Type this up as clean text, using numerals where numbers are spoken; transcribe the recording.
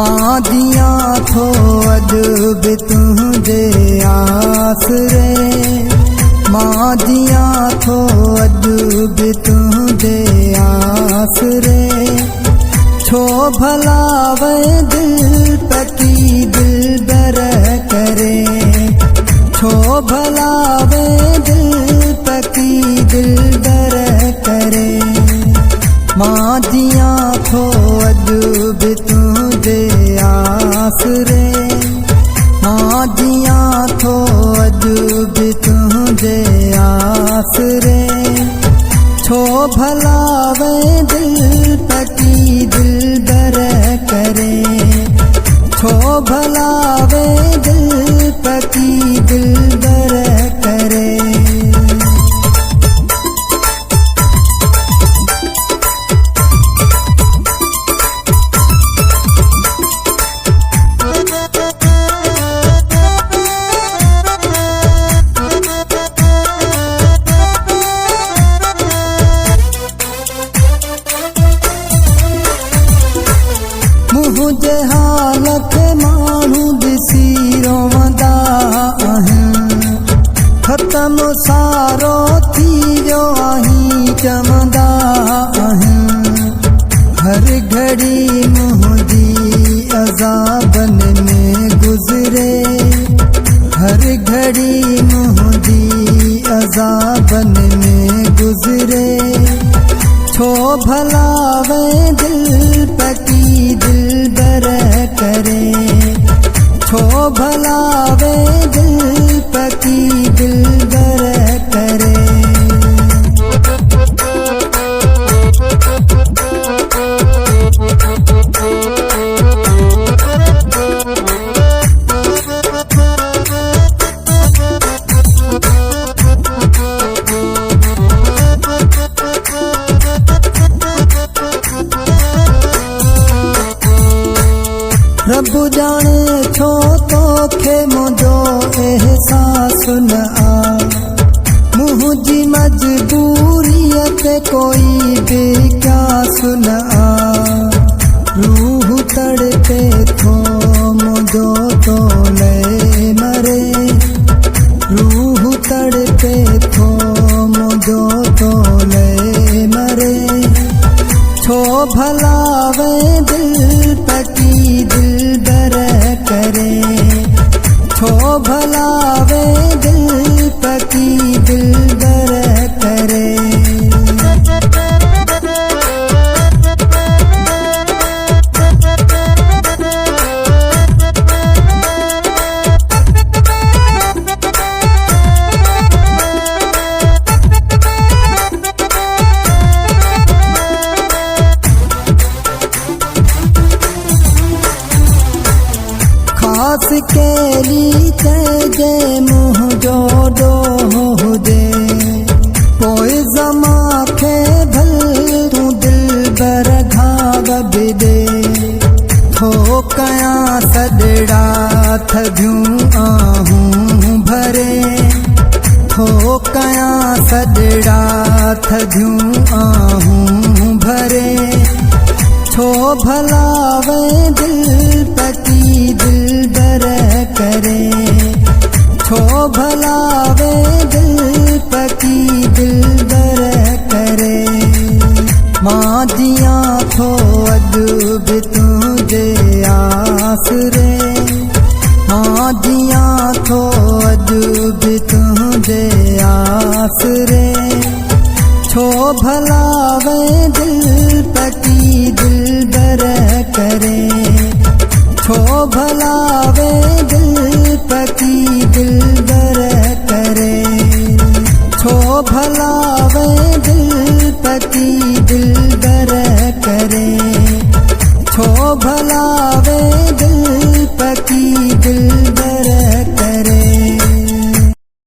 मां दिया थो अॼु बि तुंहिंजे आसरे, मां दिया थो अॼु बि तुंहिंजे आसरे। छो भला वे दिल पकी दिल बर करे, छो भला वे दिल पकी दिल बर करे। मां दिया थो अॼु बि तुंहिंजे आसरे, मां दिया थो अॼु बि तुंहिंजे आसरे। छो भला वे दिल पकी दिल बर करे, छो भला वे दिल पकी दिल बर करे। मुझे हालत माण्हू ॾिसी रोवंदा आहिनि, ख़त्म सारो थी वियो आहीं चवंदा आहिनि। हर घड़ी मुंहिंजी अज़ाबनि में गुज़रे, हर घड़ी मुंहिंजी अज़ाबनि में गुज़रे। छो भला वे दिल पकी दिल बर करे, छो भला वे दिल पकी दिल बर करे। रब जाने छो तोखे मुंहिंजो एहसास न आ, मुंहिंजी मजबूरीअ ते कोई बि क़यास न आ। रूह तड़पे थो मुंहिंजो तोले मरे, रूह तड़पे थो मुंहिंजो तोले मरे। छो भला वे दिल पकी दिल बर करे, छो भला वे दिल पकी दिल बर करे। खास केली तेजे मुंहिंजो ॾोह हुजे, पोइ ज़मा खे भल तूं दिल बर घाव बि ॾे। थो कयां सॾड़ा थधियूं आहूं भरे, थो कयां सॾड़ा थधियूं आहूं भरे। छो भला वे दिल पकी दिल बर करे, छो भला वे दिल पकी दिल बर करे। मां दिया थो अॼु बि तुंहिंजे आसरे, मां दिया थो अॼु बि तुंहिंजे आसरे। छो भला वे दिल पकी दिल बर करे, छो भला वे दिल पकी दिल बर करे। छो भला वे दिल पकी